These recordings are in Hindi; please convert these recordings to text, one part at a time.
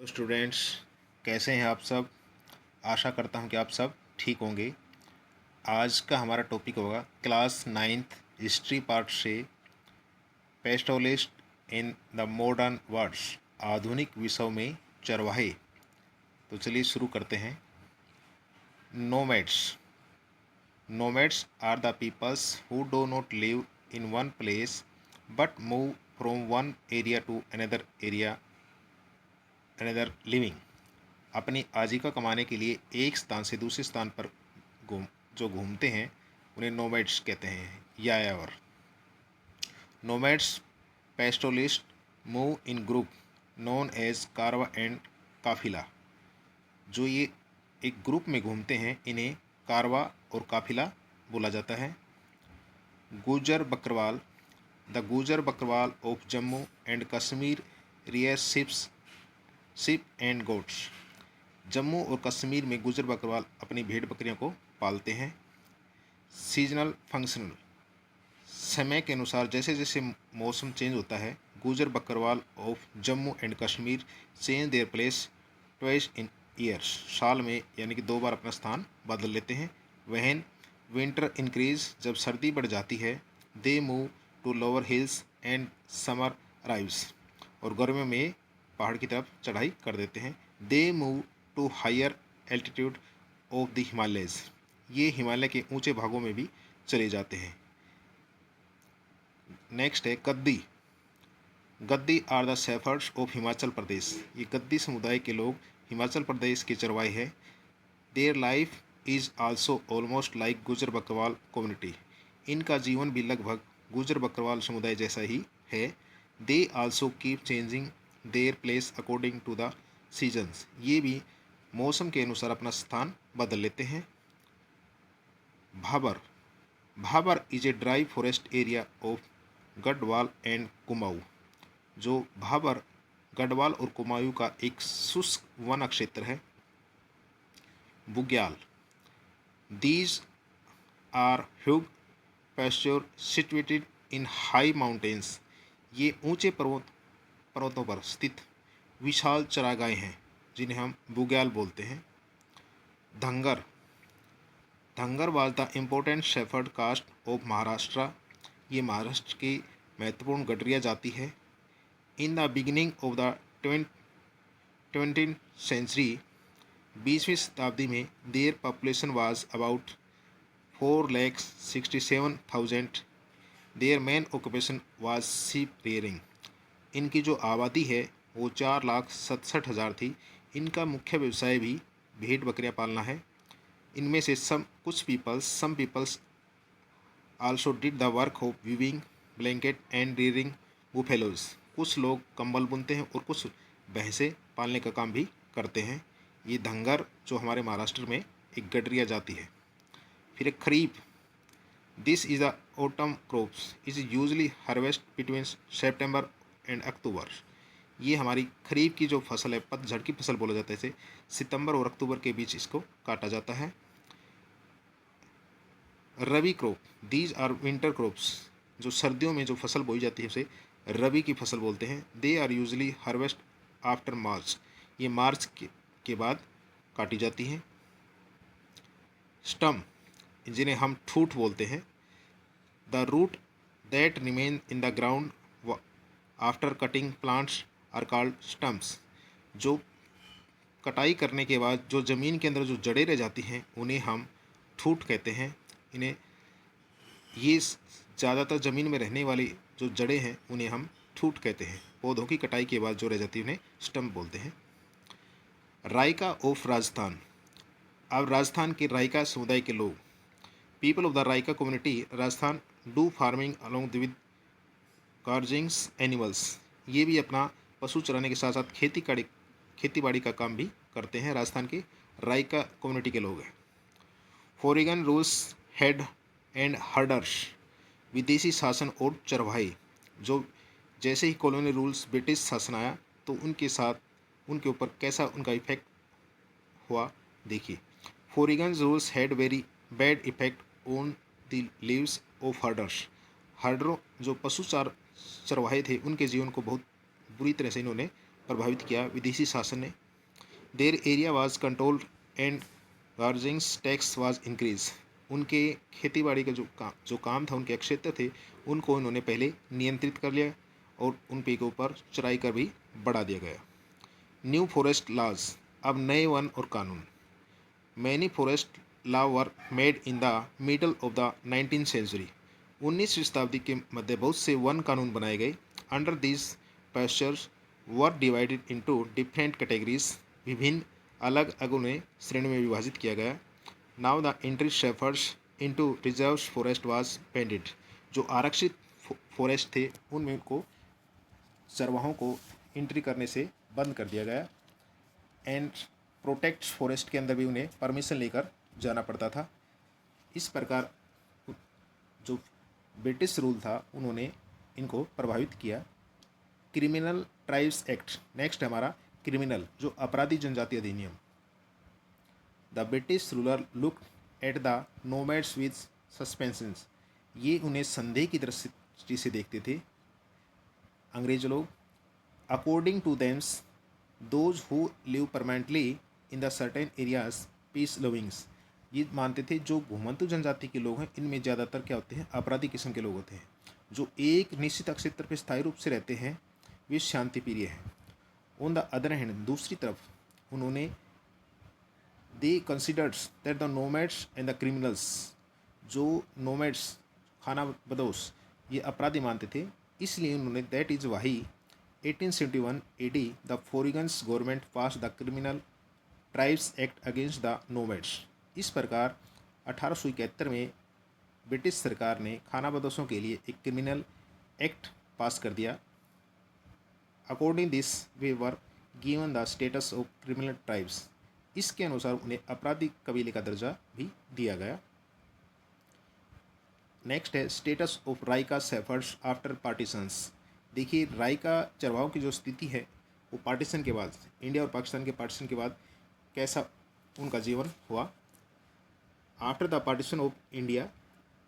हेलो स्टूडेंट्स, कैसे हैं आप सब। आशा करता हूं कि आप सब ठीक होंगे। आज का हमारा टॉपिक होगा क्लास नाइन्थ हिस्ट्री पार्ट से pastoralists in the modern words, आधुनिक विषयों में चरवाहे। तो चलिए शुरू करते हैं। Nomads nomads are the peoples who do not live in one place but move from one area to another living. अपनी आजीविका कमाने के लिए एक स्थान से दूसरे स्थान पर घूमते हैं, उन्हें नोमैड्स कहते हैं। यायावर nomads pastoralist move in group known as कारवा एंड काफिला। जो ये एक ग्रुप में घूमते हैं, इन्हें कारवा और काफिला बोला जाता है। गुजर बकरवाल द गुजर Bakarwal of Jammu and Kashmir rear ship and goats. Jammu और कश्मीर में गुजर बकरवाल अपनी भेड़ बकरियों को पालते हैं। सीजनल फंक्शनल समय के अनुसार जैसे जैसे मौसम चेंज होता है, गुजर Bakarwal of Jammu and Kashmir change their place twice in years. साल में यानी कि 2 बार अपना स्थान बदल लेते हैं। वहन विंटर इंक्रीज, जब सर्दी बढ़ जाती है। They move to lower hills and summer arrives, और गर्मियों में पहाड़ की तरफ चढ़ाई कर देते हैं। They move to higher altitude of the Himalayas, ये हिमालय के ऊंचे भागों में भी चले जाते हैं। नेक्स्ट है Gaddi. Gaddi are the shepherds of Himachal Pradesh. ये गद्दी समुदाय के लोग हिमाचल प्रदेश के चरवाहे हैं। Their life is also almost like गुजर बकरवाल कम्युनिटी। इनका जीवन भी लगभग गुजर बकरवाल समुदाय जैसा ही है। They also keep changing their place according to the seasons, ये भी मौसम के अनुसार अपना स्थान बदल लेते हैं। Bhabar Bhabar is a dry forest area of Garhwal and Kumaon. जो भाबर गढ़वाल और कुमाऊं का एक शुष्क वन क्षेत्र है। Bugyal these are huge pasture situated in high mountains. ये ऊंचे पर्वतों पर स्थित विशाल चरागाहें हैं, जिन्हें हम बुग्याल बोलते हैं। Dhangar Dhangar was the important shepherd caste of Maharashtra. ये महाराष्ट्र की महत्वपूर्ण गडरिया जाति है। In the beginning of the 20th century, 20वीं शताब्दी में their population was about 4,67,000। Their main occupation was sheep rearing. इनकी जो आबादी है वो 4,67,000 थी। इनका मुख्य व्यवसाय भी भेड़ बकरियां पालना है। इनमें से some peoples also did the work of weaving blanket and rearing buffaloes. कुछ लोग कंबल बुनते हैं और कुछ भैंसे पालने का काम भी करते हैं। ये धंगर जो हमारे महाराष्ट्र में एक गडरिया जाति है। फिर एक kharif. This is the autumn crops is usually harvest between September and October. ये हमारी खरीफ की जो फसल है, पतझड़ की फसल बोला जाता है इसे, सितंबर और अक्टूबर के बीच इसको काटा जाता है। Rabi crop these are winter crops. जो सर्दियों में जो फसल बोई जाती है उसे रबी की फसल बोलते हैं। They are usually harvest after March. ये मार्च के बाद काटी जाती हैं। स्टम, जिन्हें हम ठूठ बोलते हैं। The root that remain in the ground after cutting plants are called stumps. जो कटाई करने के बाद जो ज़मीन के अंदर जो जड़ें रह जाती हैं उन्हें हम ठूठ कहते हैं। इन्हें ये ज़्यादातर ज़मीन में रहने वाली जो जड़ें हैं उन्हें हम ठूठ कहते हैं। पौधों की कटाई के बाद जो रह जाती है उन्हें स्टम्प बोलते हैं। रायका ऑफ राजस्थान। अब राजस्थान के रायका समुदाय के लोग, people of the Raika community Rajasthan do farming along with grazing animals. ये भी अपना पशु चराने के साथ साथ खेती बाड़ी का काम भी करते हैं। राजस्थान के रायका कम्युनिटी के लोग हैं। फॉरेगन रूल्स हेड एंड हर्डर्स। विदेशी शासन और चरवाहे। जो जैसे ही कॉलोनी रूल्स ब्रिटिश शासन आया तो उनके ऊपर कैसा उनका इफेक्ट हुआ, देखिए। Foreign rules had very bad effect on the lives of herders. हर्डरों जो चरवाहे थे उनके जीवन को बहुत बुरी तरह से इन्होंने प्रभावित किया विदेशी शासन ने। Their area was controlled and grazing tax was increase. उनके खेती बाड़ी का जो काम था, उनके क्षेत्र थे, उनको उन्होंने पहले नियंत्रित कर लिया और उन पे के ऊपर चढ़ाई कर भी बढ़ा दिया गया। न्यू फॉरेस्ट लॉज, अब नए वन और कानून। Many forest law were made in the middle of the 19th century. 19वीं शताब्दी के मध्य बहुत से वन कानून बनाए गए। Under this pastures were divided into different categories. विभिन्न अलग अलग उन्हें श्रेणी में विभाजित किया गया। Now the entry shepherds into reserves forest was banned. जो आरक्षित फॉरेस्ट थे, उनमें को चरवाहों को एंट्री करने से बंद कर दिया गया। एंड प्रोटेक्ट फॉरेस्ट के अंदर भी उन्हें परमिशन लेकर जाना पड़ता था। इस प्रकार जो ब्रिटिश रूल था, उन्होंने इनको प्रभावित किया। क्रिमिनल ट्राइब्स एक्ट, नेक्स्ट हमारा क्रिमिनल, जो अपराधी जनजाति अधिनियम। The British ruler look at the nomads with suspensions. ये उन्हें संदेह की दृष्टि से देखते थे अंग्रेज लोग। According to them those who live permanently in the certain areas peace loving. ये मानते थे जो घुमंतु जनजाति के लोग हैं, इनमें ज़्यादातर क्या होते हैं, अपराधी किस्म के लोग होते हैं। जो एक निश्चित क्षेत्र पर स्थायी रूप से रहते हैं, वे शांति प्रिय हैं। ऑन द अदर हैंड, दूसरी तरफ उन्होंने they considers that the nomads and the criminals, जो नोमैड्स खाना बदोश ये अपराधी मानते थे, इसलिए उन्होंने दैट इज वाही 1871 AD the foreign government pass the criminal tribes act against the nomads. इस प्रकार 1871 में ब्रिटिश सरकार ने खानाबदोशों के लिए एक क्रिमिनल एक्ट पास कर दिया। According this way were given the status of criminal tribes. इसके अनुसार उन्हें अपराधी कबीले का दर्जा भी दिया गया। नेक्स्ट है status of Raika shepherd's after partitions. देखिए, राइका चरवाहों की जो स्थिति है, वो पार्टीशन के बाद, इंडिया और पाकिस्तान के पार्टीशन के बाद कैसा उनका जीवन हुआ। After the partition of India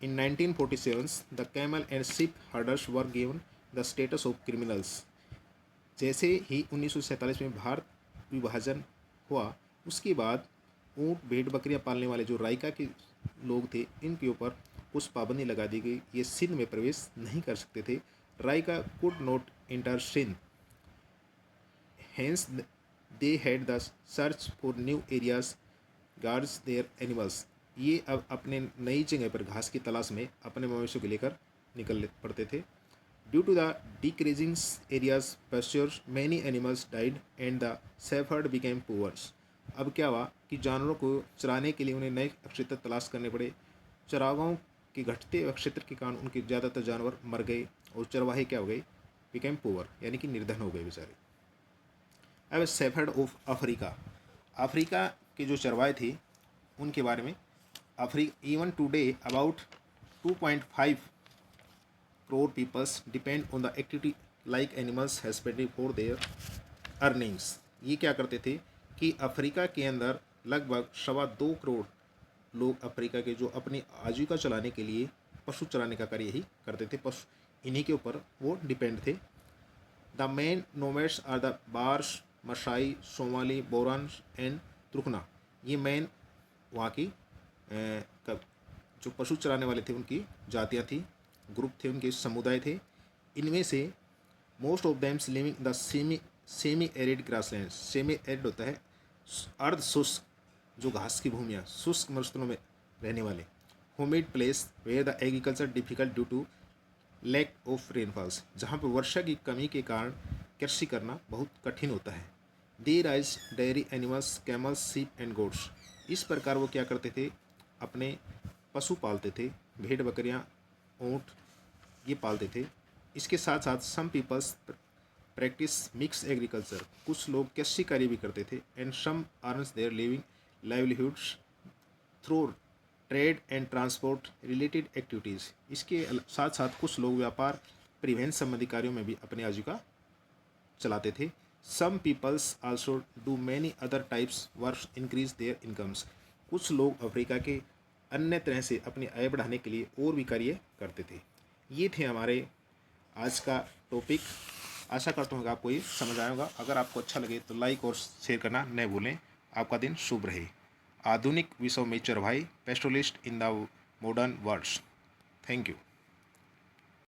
in 1947 the camel and ship herders were given the status of criminals. जैसे ही 1947 में भारत विभाजन हुआ, उसके बाद ऊँट भेड़ बकरियां पालने वाले जो राइका के लोग थे, इनके ऊपर कुछ पाबंदी लगा दी गई। ये सिंध में प्रवेश नहीं कर सकते थे। Raika could not enter Sindh, hence they had the search for new areas guards their animals. ये अब अपने नई जगह पर घास की तलाश में अपने मवेशियों को लेकर निकल पड़ते थे। Due to the decreasing areas pastures many animals died and the shepherd became poors. अब क्या हुआ कि जानवरों को चराने के लिए उन्हें नए क्षेत्र तलाश करने पड़े। चरागाहों के घटते क्षेत्र के कारण उनके ज़्यादातर जानवर मर गए और चरवाहे क्या हो गए, बिकेम पुअर, यानी कि निर्धन हो गए बेचारे। अब शेफर्ड ऑफ अफ्रीका, अफ्रीका के जो चरवाहे थे उनके बारे में। Even today about 2.5 crore peoples depend on the activity like animals husbandry for their earnings. ये क्या करते थे कि अफ्रीका के अंदर लगभग 2.25 करोड़ लोग अफ्रीका के जो अपनी आजीविका चलाने के लिए पशु चराने का कार्य यही करते थे। पशु इन्हीं के ऊपर वो डिपेंड थे। The main nomads are the bars, Maasai, Somali, Boran and Turkana. ये मेन वहाँ की जो पशु चराने वाले थे उनकी जातियाँ थी, ग्रुप थे, उनके समुदाय थे। इनमें से most of them living the semi arid grassland. Semi arid होता है अर्ध शुष्क, जो घास की भूमियाँ, शुष्क मरुस्थलों में रहने वाले। Humid place where the agriculture difficult due to lack of rainfalls, जहाँ पर वर्षा की कमी के कारण कृषि करना बहुत कठिन होता है। They rise dairy animals, camels, sheep and goats. इस प्रकार वो क्या करते थे, अपने पशु पालते थे, भेड़ बकरियाँ, ऊँट ये पालते थे। इसके साथ साथ some peoples practice mix agriculture, कुछ लोग कृषि कार्य भी करते थे। And some earns their living livelihoods through trade and transport related activities. इसके साथ साथ कुछ लोग व्यापार परिवहन संबंधी कार्यों में भी अपनी आजीविका चलाते थे। Some peoples also do many other types work increase their incomes. कुछ लोग अफ्रीका के अन्य तरह से अपनी आय बढ़ाने के लिए और भी कार्य करते थे। ये थे हमारे आज का टॉपिक। आशा करता हूँ कि आपको ये समझ आया होगा। अगर आपको अच्छा लगे तो लाइक और शेयर करना न भूलें। आपका दिन शुभ रहे। आधुनिक विश्व में चरवाही, पेस्टोलिस्ट in the modern world. Thank you.